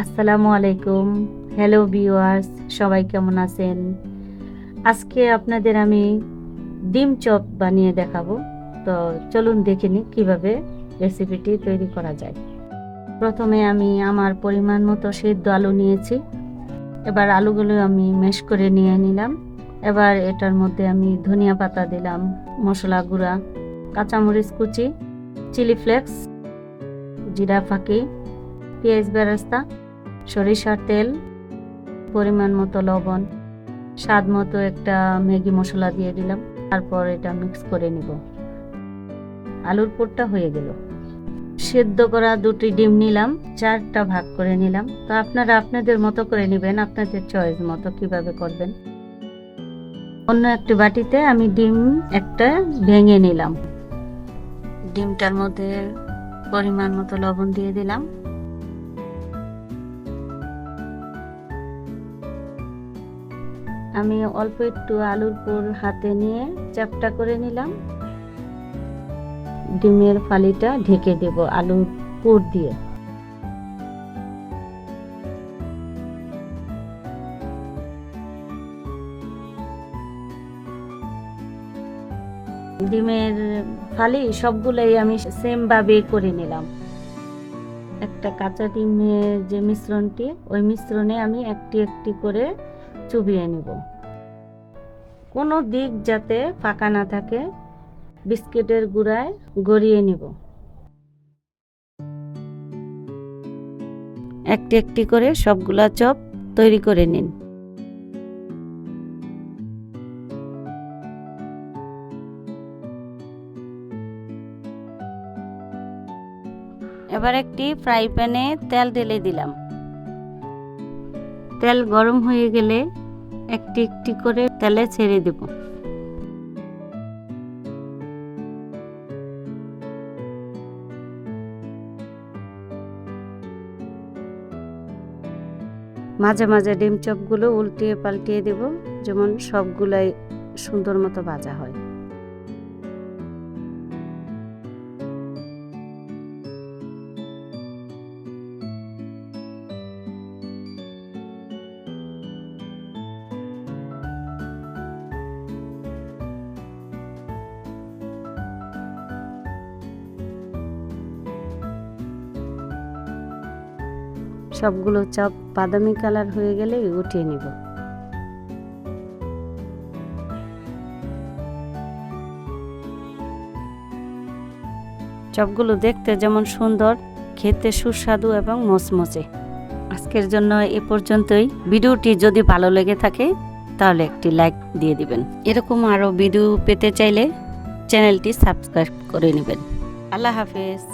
আসসালামু আলাইকুম। Hello viewers, সবাই কেমন আছেন? আজকে আপনাদের আমি ডিম চপ বানিয়ে দেখাবো। তো চলুন দেখে নিই কীভাবে রেসিপিটি তৈরি করা যায়। প্রথমে আমি আমার পরিমাণ মতো সেদ্ধ আলু নিয়েছি। এবার আলুগুলো আমি ম্যাশ করে নিয়ে নিলাম। এবার এটার মধ্যে আমি ধনিয়া পাতা দিলাম, মশলা গুঁড়া, কাঁচামরিচ কুচি, চিলি ফ্লেক্স, জিরা ফাঁকি, পেঁয়াজ বেরেস্তা, সরিষার তেল, পরিমাণ মতো লবণ, স্বাদ মতো একটা ম্যাগি মশলা দিয়ে দিলাম। তারপর এটা মিক্স করে নিব। আলুর পুরটা হয়ে গেল। সেদ্ধ করা 2টি ডিম নিলাম, 4টা ভাগ করে নিলাম। তো আপনারা আপনাদের মতো করে নেবেন, আপনাদের চয়েস মতো কিভাবে করবেন। অন্য একটি বাটিতে আমি ডিম একটা ভেঙে নিলাম। ডিমটার মধ্যে পরিমাণ মতো লবণ দিয়ে দিলাম। আমি অল্প একটু আলুর পুর হাতে নিয়ে চ্যাপটা করে নিলাম। ডিমের ফালিটা ঢেকে দেব আলুর পুর দিয়ে। ডিমের ফালি সবগুলাই আমি সেম ভাবে করে নিলাম। একটা কাঁচা ডিমের যে মিশ্রণটি, ওই মিশ্রণে আমি একটি একটি করে চুবিয়ে নিব। কোনো দিক যাতে ফাঁকা না থাকে বিস্কিটের গুঁড়ায় গড়িয়ে নিব। একটি একটি করে সবগুলা চপ তৈরি করে নিন। এবার একটি ফ্রাই প্যানে তেল ঢেলে দিলাম। তেল গরম হয়ে গেলে একটি একটি করে তেলে ছেড়ে দেব। মাঝে মাঝে ডিম চপগুলো উল্টিয়ে পাল্টিয়ে দেব, যেমন সবগুলাই সুন্দর মতো ভাজা হয়। সবগুলো চপ বাদামি কালার হয়ে গেলে উঠিয়ে নিব। চপগুলো দেখতে যেমন সুন্দর, খেতে সুস্বাদু এবং মচমচে। আজকের জন্য এ পর্যন্তই। ভিডিওটি যদি ভালো লেগে থাকে তাহলে একটি লাইক দিয়ে দিবেন। এরকম আরও ভিডিও পেতে চাইলে চ্যানেলটি সাবস্ক্রাইব করে নেবেন। আল্লাহ হাফেজ।